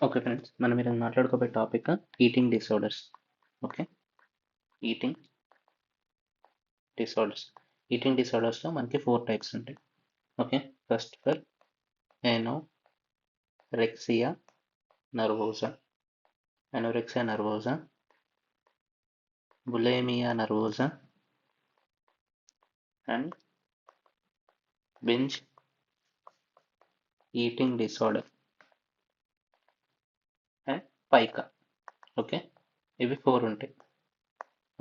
Okay friends, మనం ఈరోజు మాట్లాడుకోబోయే topic eating disorders. Okay, eating disorders. Eating డిసార్డర్స్లో మనకి 4 టైప్స్ ఉంటాయి. Okay, first for anorexia nervosa, anorexia nervosa, bulimia nervosa and binge eating disorder and pica. Okay, ఇవి 4 ఉంటాయి.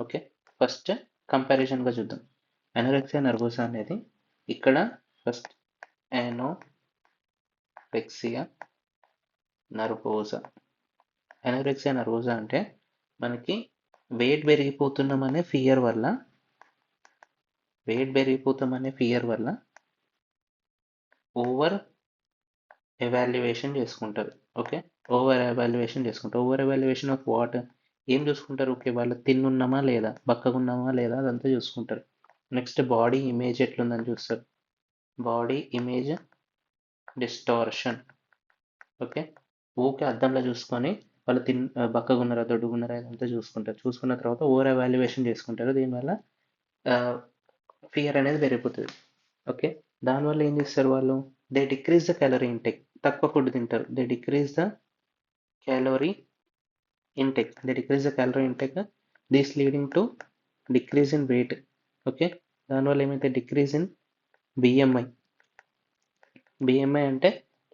Okay, first కంపారిజన్గా చూద్దాం. Anorexia nervosa అనేది ఇక్కడ first anorexia nervosa. Anorexia nervosa అంటే మనకి వెయిట్ పెరిగిపోతున్నామనే ఫియర్ వల్ల ఓవర్ ఎవాల్యుయేషన్ చేసుకుంటారు. Okay, over evaluation of what? ఏం చూసుకుంటారు? ఓకే, వాళ్ళు తిన్నున్నామా లేదా, బక్కగున్నామా లేదా, అదంతా చూసుకుంటారు. నెక్స్ట్ బాడీ ఇమేజ్ ఎట్లుందని చూస్తారు. Body image distortion. ఓకే, ఊకే అద్దంలో చూసుకొని వాళ్ళు బక్కగున్నారా దొడ్డుగున్నారా ఇదంతా చూసుకుంటారు. చూసుకున్న తర్వాత ఓవర్ ఎవాల్యుయేషన్ చేసుకుంటారు. దీనివల్ల ఫియర్ అనేది పెరిగిపోతుంది. ఓకే, దానివల్ల ఏం చేస్తారు వాళ్ళు? They decrease the calorie intake. తక్కువ ఫుడ్ తింటారు. They decrease the calorie intake. This leading to decrease in weight. Okay, దానివల్ల ఏమైతే డిక్రీజ్ ఇన్ బిఎంఐ. అంటే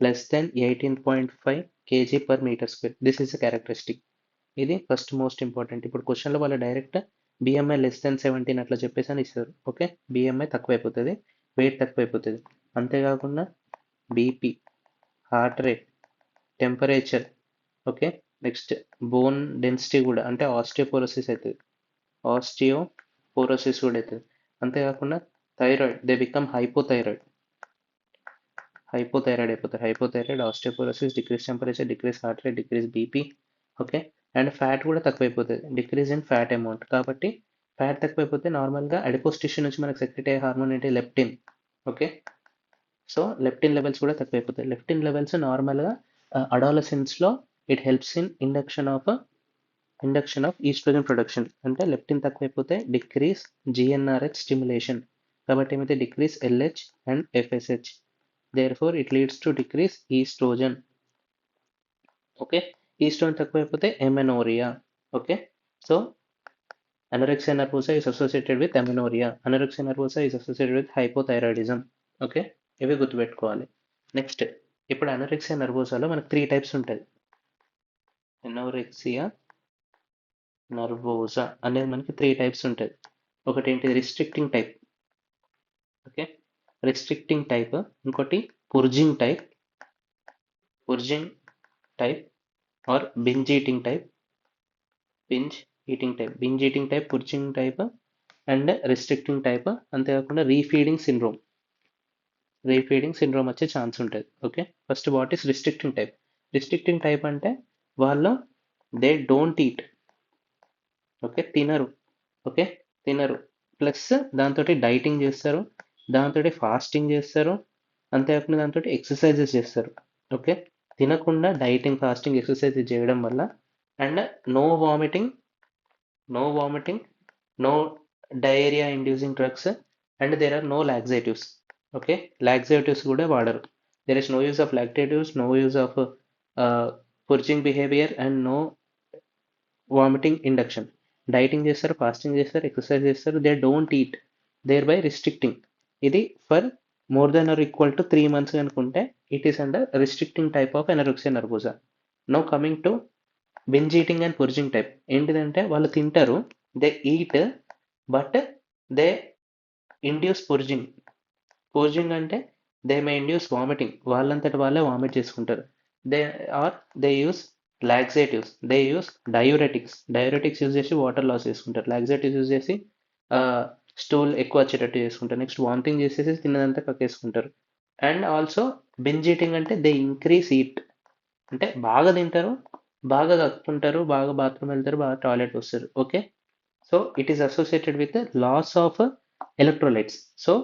less than 18.5 kg per meter square. This is a characteristic. ఇది first most important. ఇప్పుడు క్వశ్చన్లో వాళ్ళు direct BMI less than 17 అట్లా చెప్పేసి అని ఇస్తారు. ఓకే, బిఎంఐ తక్కువైపోతుంది, వెయిట్ తక్కువైపోతుంది. అంతేకాకుండా BP, heart rate, temperature. Okay, next bone density కూడా, అంటే ఆస్టియోపోరోసిస్ కూడా అవుతుంది. అంతేకాకుండా థైరాయిడ్, దే బికమ్ హైపోథైరాయిడ్ అయిపోతారు. Hypothyroid, osteoporosis, decrease temperature, decrease heart rate, decrease BP. Okay, and fat కూడా తక్కువైపోతుంది, డిక్రీజ్ ఇన్ ఫ్యాట్ అమౌంట్. కాబట్టి ఫ్యాట్ తక్కువైపోతే నార్మల్గా అడిపోస్ టిష్యూ నుంచి మనకు సెక్రెట్ అయ్యే హార్మోన్ ఏంటి? Leptin. Okay, so leptin levels కూడా తక్కువైపోతాయి. లెప్టిన్ లెవెల్స్ నార్మల్గా అడాలసెన్స్లో it helps in induction of estrogen production. అంటే లెప్టిన్ తక్కువైపోతే డిక్రీస్ జిఎన్ఆర్హెచ్ స్టిమ్యులేషన్. కాబట్టి ఏమైతే decrease LH and FSH. therefore it leads to decrease estrogen. Okay, estrogen తక్కువైపోతే amenorrhoea. Okay, so anorexia nervosa is associated with amenorrhea. Anorexia nervosa is associated with hypothyroidism. Okay, ఇవి గుర్తుపెట్టుకోవాలి. Next, ఇప్పుడు anorexia నర్వోసాలో మనకు 3 types ఉంటుంది. Anorexia nervosa అనేది మనకి 3 types ఉంటుంది. ఒకటి ఏంటి? Restricting type. Okay, restricting type. ఇంకోటి purging type or binge eating type, purging type and restricting type. అంతేకాకుండా రీఫీడింగ్ సిండ్రోమ్ వచ్చే ఛాన్స్ ఉంటుంది. Okay, first what is restricting type అంటే వాళ్ళు దే డోంట్ ఈట్. ఓకే, తినరు ప్లస్ దాంతో డైటింగ్ చేస్తారు, దాంతో ఫాస్టింగ్ చేస్తారు, అంతేకాకుండా దాంతో ఎక్సర్సైజెస్ చేస్తారు. ఓకే, తినకుండా డైటింగ్, ఫాస్టింగ్, ఎక్సర్సైజ్ చేయడం వల్ల and no vomiting, no diarrhoea inducing drugs and there are no laxatives. Okay, laxatives కూడా వాడరు. There is no use of laxatives, no use of purging behaviour and no vomiting induction. Dieting చేస్తారు, fasting చేస్తారు, exercise చేస్తారు, they don't eat, there by restricting. ఇది for more than or equal to 3 months అనుకుంటే it is under restricting type of anorexia nervosa. Now coming to binge eating and purging type. ఏంటిదంటే వాళ్ళు తింటారు, they eat but they induce purging అంటే they may induce vomiting. వాళ్ళంతటి వాళ్ళే vomit చేసుకుంటారు. They they use laxatives, they use diuretics use చేసి water loss చేసుకుంటారు. Laxatives use చేసి స్టూల్ ఎక్కువ వచ్చేటట్టు చేసుకుంటారు. నెక్స్ట్ వామిటింగ్ చేసేసి తిన్నదంతా కక్కేసుకుంటారు. అండ్ ఆల్సో బింజ్ ఈటింగ్ అంటే దే ఇంక్రీస్ ఈట్, అంటే బాగా తింటారు, బాగా కక్కుంటారు, బాగా బాత్రూమ్ వెళ్తారు, బాగా టాయిలెట్ వస్తారు. Okay, so it is associated with loss of electrolytes, so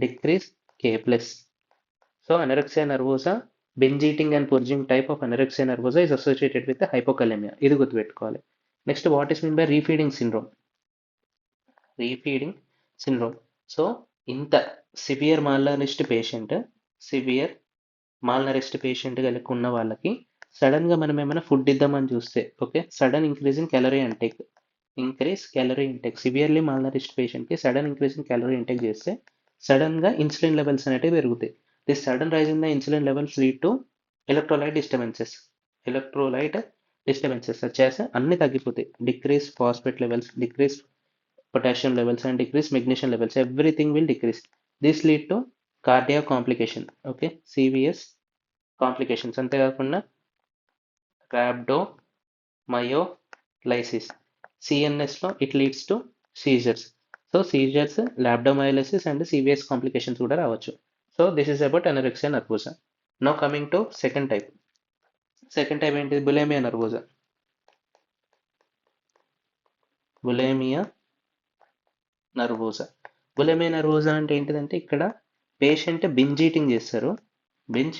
decrease K+. So anorexia nervosa binge eating and purging type of anorexia nervosa is associated with hypokalaemia. ఇది గుర్తుపెట్టుకోవాలి. Next what is mean by refeeding syndrome? Refeeding syndrome. So ఇంత severe severe malnourished patient కనుక ఉన్న వాళ్ళకి sudden గా మనం ఏమైనా food ఇద్దామని చూస్తే, okay, sudden increase in calorie intake severely malnourished patient కి sudden increase in calorie intake చేస్తే సడన్ గా ఇన్సులిన్ లెవెల్స్ అనేవి పెరుగుతాయి. This sudden rise in the insulin levels lead to electrolyte disturbances. Electrolyte disturbances వచ్చేసి అన్ని తగ్గిపోతాయి. Decrease phosphate levels, decrease potassium levels and decrease magnesium levels, everything will decrease. This lead to cardiac complication, okay, CVS complications. అంతేకాకుండా rhabdomyolysis, CNS లో it leads to seizures. So seizures, rhabdomyolysis and CVS complications కూడా రావచ్చు. So this is about anorexia nervosa. Now coming to second type. Second type ఏంటిది? bulimia nervosa. bulimia nervosa. Bulimia nervosa అంటే ఏంటిదంటే ఇక్కడ patient binge eating చేస్తారు. Binge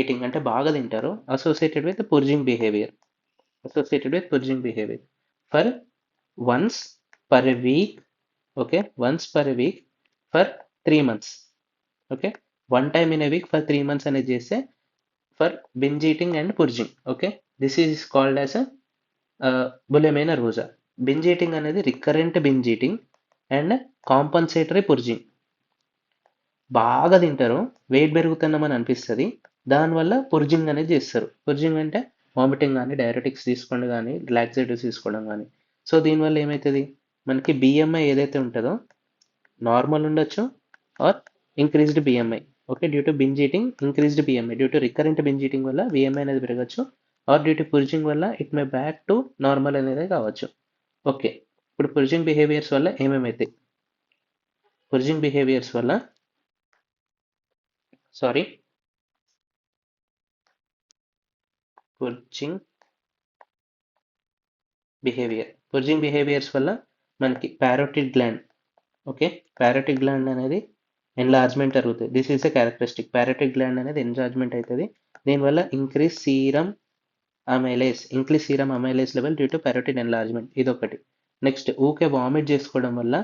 eating అంటే బాగా తింటారు. Associated with purging behaviour. For once per week, okay, once per week for 3 months, okay, one time in a week for 3 months అనేది చేస్తే for binge eating and purging, okay, this is called as bulimia nervosa. Binge eating అనేది recurrent binge eating and compensatory purging. బాగా తింటారు, wait పెరుగుతున్నామని అనిపిస్తుంది, దానివల్ల పుర్జింగ్ అనేది చేస్తారు. పుర్జింగ్ అంటే వామిటింగ్ కానీ, డైరెటిక్స్ తీసుకోవడం కానీ, లాక్సేటివ్స్ తీసుకోవడం కానీ. సో దీనివల్ల ఏమవుతుంది, మనకి బిఎంఐ ఏదైతే ఉంటుందో నార్మల్ ఉండొచ్చు or increased BMI, okay, due to binge eating increased BMI, due to recurrent binge eating వల్ల బిఎంఐ అనేది పెరగచ్చు, ఆర్ డ్యూ టు పుర్జింగ్ వల్ల it may back to normal అనేది కావచ్చు. ఓకే, ఇప్పుడు పుర్జింగ్ బిహేవియర్స్ వల్ల ఏమేమైతాయి? పుర్జింగ్ బిహేవియర్స్ వల్ల పుర్జింగ్ బిహేవియర్స్ వల్ల మనకి parotid gland, okay, parotid gland అనేది ఎన్లార్జ్మెంట్ జరుగుతుంది. This is a characteristic. Parotid gland అనేది ఎన్లార్జ్మెంట్ అవుతుంది. దీనివల్ల increase serum amylase level due to parotid enlargement, ఇదొకటి. నెక్స్ట్ ఊకే వామిట్ చేసుకోవడం వల్ల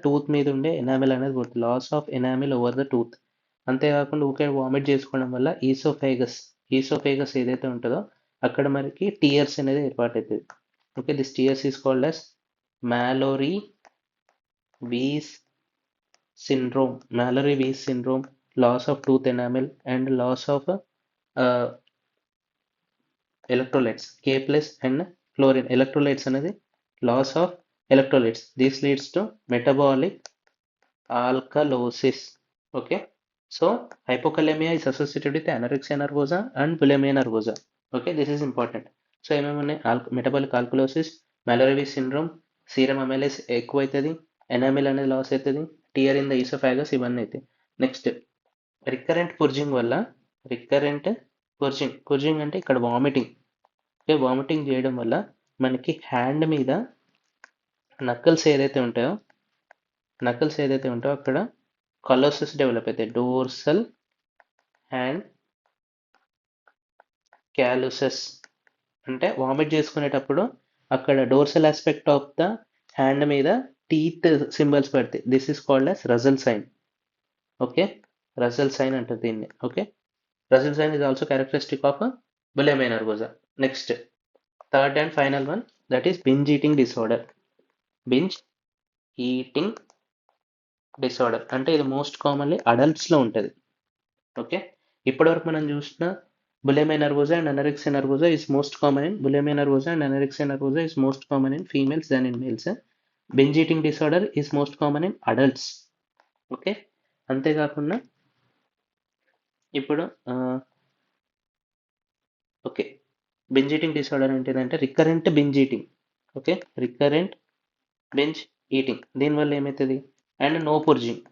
టూత్ మీద ఉండే ఎనామిల్ అనేది పోతుంది. Loss of enamel over the tooth. అంతేకాకుండా ఊకే వామిట్ చేసుకోవడం వల్ల ఈసోఫేగస్ ఏదైతే ఉంటుందో అక్కడ మనకి టీయర్స్ అనేది ఏర్పాటవుతుంది. Okay, this tears is called as Mallory Weiss syndrome, loss of tooth enamel and loss of electrolytes, K plus and chlorine. Electrolytes అనేది loss of electrolytes. This leads to metabolic alkalosis. Okay, so hypokalemia is associated with anorexia nervosa and bulimia nervosa. Okay, this is important. So ఏమేమి ఉన్నాయి? Metabolic alkalosis, Mallory Weiss syndrome, serum amylase ఎక్కువ అవుతుంది, enamel అనేది loss అవుతుంది, tear in the oesophagus, ఇవన్నీ అవుతాయి. Next recurrent పుర్జింగ్ అంటే ఇక్కడ వామిటింగ్. ఓకే, వామిటింగ్ చేయడం వల్ల మనకి హ్యాండ్ మీద నక్కల్స్ ఏదైతే ఉంటాయో అక్కడ కలోసిస్ డెవలప్ అవుతాయి. డోర్సల్ హ్యాండ్ క్యాలుసస్ అంటే వామిట్ చేసుకునేటప్పుడు అక్కడ dorsal aspect of the hand మీద టీత్ సింబల్స్ పడతాయి. This is called as Russell sign. Okay, Russell sign అంటారు దీన్ని. Okay, Russell sign is also characteristic of a bulimia nervosa. Next, third and final one, that is binge eating disorder. Binge eating disorder అంటే ఇది most commonly అడల్ట్స్లో ఉంటుంది. Okay, ఇప్పటివరకు మనం చూసిన bulimia nervosa and anorexia nervosa is most common in females than in males. Binge eating disorder is most common in adults. Okay, అంతేకాకుండా ఇప్పుడు okay, binge eating disorder ఏంటిదంటే recurrent binge eating. Okay, recurrent binge eating దీనివల్ల ఏమవుతుంది? And no purging.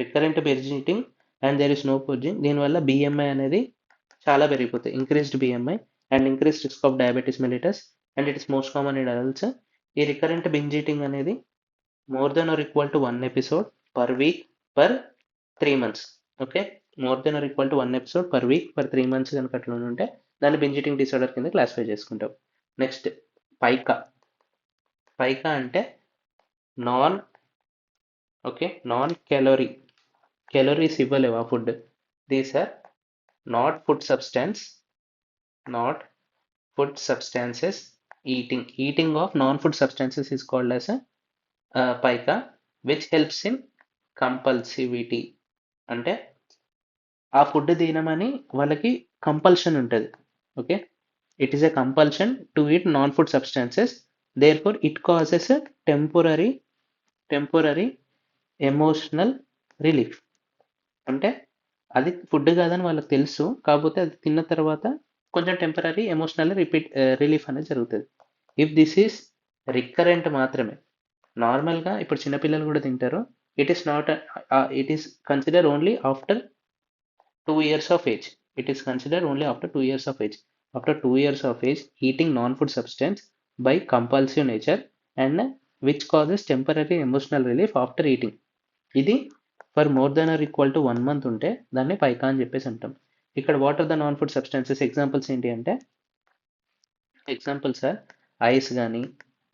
Recurrent binge eating and there is no purging, దీనివల్ల BMI అనేది చాలా పెరిగిపోతుంది. Increased BMI and increased risk of diabetes mellitus and it is most common in adults. ఈ recurrent binge eating అనేది more than or equal to 1 episode per week per 3 months. Okay, more than or equal to 1 episode per week per 3 months కనుక అట్లా ఉంటే దాన్ని binge eating disorder కింద classify చేసుకుంటాం. Next pica. Pica అంటే non non calories ఇవ్వలేవు ఆ food. These are not food substances. Eating of non-food substances is called as a pica, which helps in compulsivity. అంటే ఆ ఫుడ్ తినమని వాళ్ళకి కంపల్షన్ ఉంటుంది. Okay, it is a compulsion to eat non food substances, therefore it causes temporary emotional relief. అంటే అది food కాదని వాళ్ళకి తెలుసు, కాకపోతే అది తిన్న తర్వాత కొంచెం టెంపరరీ ఎమోషనల్ రిలీఫ్ అనేది జరుగుతుంది. ఇఫ్ దిస్ ఈస్ రికరెంట్ మాత్రమే. నార్మల్గా ఇప్పుడు చిన్నపిల్లలు కూడా తింటారు. It is not it is consider only after 2 years of age. It is considered only after 2 years of age. After 2 years of age, eating non-food substance by compulsive nature and which causes temporary emotional relief after eating. ఇది for more than or equal to 1 month ఉంటే దాన్ని pica అని చెప్పేసి అంటాం. ఇక్కడ what are the non food substances examples ఏంటి అంటే, examples are ice కానీ,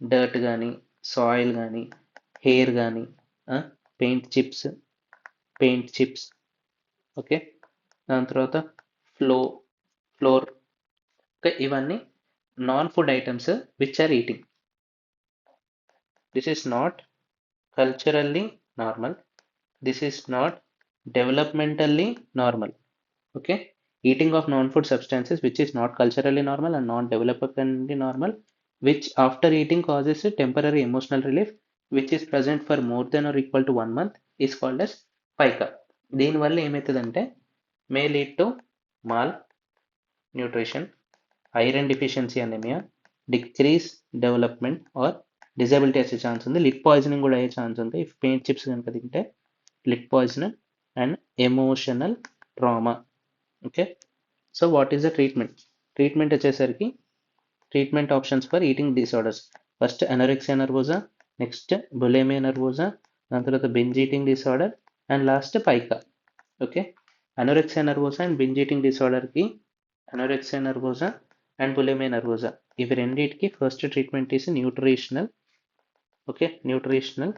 డర్ట్ కానీ, సాయిల్ కానీ, హెయిర్ కానీ, పెయింట్ చిప్స్, ఓకే, దాని తర్వాత ఫ్లోర్. ఓకే, ఇవన్నీ non food items which are eating. This is not culturally normal, this is not developmentally normal. Okay, eating of non-food substances which is not culturally normal and non developmentally normal, which after eating causes a temporary emotional relief which is present for more than or equal to 1 month is called as pica. దీనివల్ల ఏమవుతుందంటే may lead to malnutrition, iron deficiency anemia, decrease development or disability వచ్చే ఛాన్స్ ఉంది. Lead poisoning కూడా అయ్యే ఛాన్స్ ఉంది if paint chips కనుక తింటే. Lead poison and emotional trauma. Okay, so what is the treatment వచ్చేసరికి treatment options for eating disorders. First anorexia nervosa, next bulimia nervosa, దాని తర్వాత binge eating disorder and last pica. Okay, anorexia nervosa and binge eating డిసార్డర్కి, anorexia nervosa and bulimia nervosa ఇవి రెండింటికి first treatment is nutritional. Okay, nutritional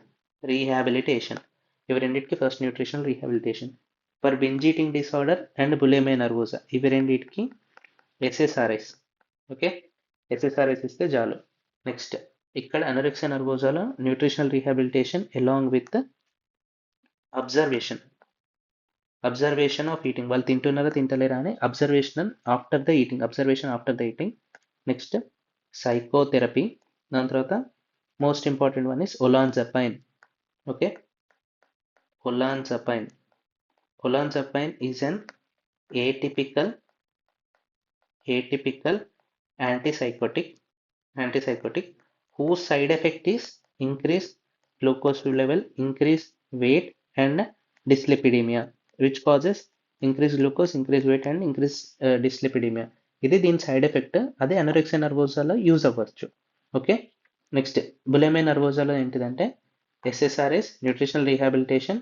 rehabilitation. ఇవి రెండింటికి first nutritional rehabilitation. For binge eating disorder and bulimia nervosa ఇవి రెండింటికి SSRIs. Okay, SSRIs ఇస్తే చాలు. Next ఇక్కడ అనోరెక్సియా నర్వోజాలో nutritional rehabilitation along with observation of eating. వాళ్ళు తింటున్నారా తింటలేరా అని observation after the eating. Next psychotherapy. దాని తర్వాత most important one is olanzapine. ఓకే, olanzapine is an atypical antipsychotic whose side effect is increased glucose level, increased weight and dyslipidemia, which causes increased glucose, increased weight and increased dyslipidemia. ఇది దీని side effect. అదే anorexia నర్వోజాలో use అవ్వచ్చు. Okay, next bulimia నర్వోజాలో ఏంటిదంటే SSRIs nutritional rehabilitation.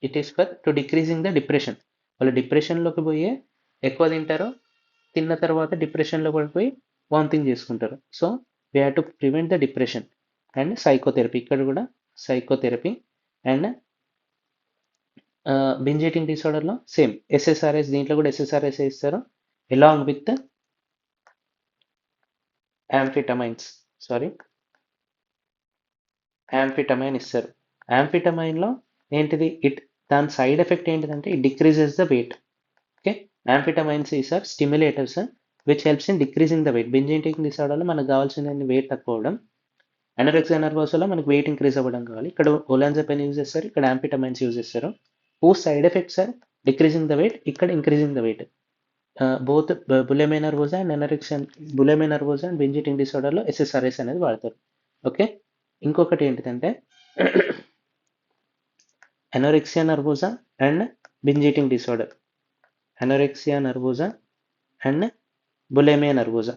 It is for to decreasing the depression. వాళ్ళు డిప్రెషన్లోకి పోయి ఎక్కువ తింటారు, తిన్న తర్వాత డిప్రెషన్లో పడిపోయి వామిటింగ్ చేసుకుంటారు. So we have to prevent the depression. And psychotherapy, ఇక్కడ కూడా సైకోథెరపీ. అండ్ బింజ్ ఈటింగ్ డిసార్డర్లో సేమ్ ఎస్ఎస్ఆర్ఎస్, దీంట్లో కూడా ఎస్ఎస్ఆర్ఎస్ ఇస్తారు అలాంగ్ విత్ యాంఫిటమైన్ ఇస్తారు. యాంఫిటమైన్లో ఏంటిది, దాని సైడ్ ఎఫెక్ట్ ఏంటిదంటే it decreases the weight. Okay, amphetamines is are stimulators which helps in decreasing the weight. Binge eating డిసార్డర్లో మనకు కావాల్సిన వెయిట్ తక్కువ అవ్వడం, అనోరెక్సియా నర్వోసాలో మనకు వెయిట్ ఇంక్రీజ్ అవ్వడం కావాలి. ఇక్కడ olanzapine యూజ్ చేస్తారు, ఇక్కడ యాంఫిటమైన్స్ యూజ్ చేస్తారు. Whose side effects are decreasing the weight, ఇక్కడ increasing the weight. Both bulimia nervosa and binge eating డిసార్డర్లో ఎస్ఎస్ఆర్ఎస్ అనేది వాడతారు. ఓకే, ఇంకొకటి ఏంటిదంటే anorexia nervosa and binge eating disorder, anorexia nervosa and bulimia nervosa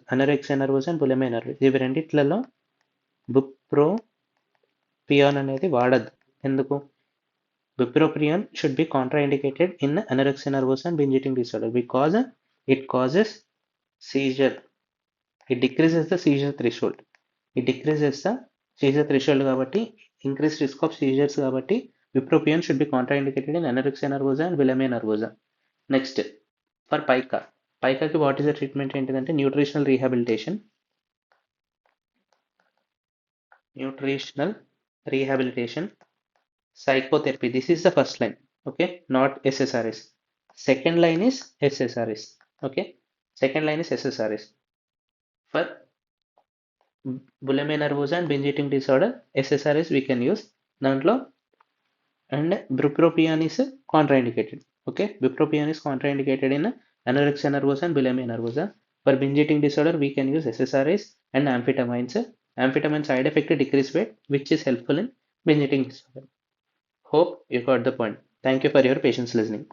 ఇవి రెండిట్లలో బుప్రోపియాన్ అనేది వాడద్దు. ఎందుకు, bupropion should be contraindicated in anorexia nervosa and binge eating disorder because it causes seizure. It decreases the seizure threshold. It decreases the seizure threshold కాబట్టి increased risk of seizures కాబట్టి bupropion should be contraindicated in anorexia nervosa and bulimia nervosa. Next for పైకాకి what is the treatment ఏంటిదంటే nutritional rehabilitation, psychotherapy. This is the first line, okay, not SSRS. Second line is SSRS, okay. Second line is SSRS. For bulimia nervosa and binge eating disorder, SSRS we can use దాంట్లో, and bupropion is contraindicated, okay. Bupropion is contraindicated in anorexia nervosa and bulimia nervosa. For binge eating disorder we can use SSRIs and amphetamines. Amphetamine side effect decrease weight, which is helpful in binge eating disorder. Hope you got the point. Thank you for your patience listening.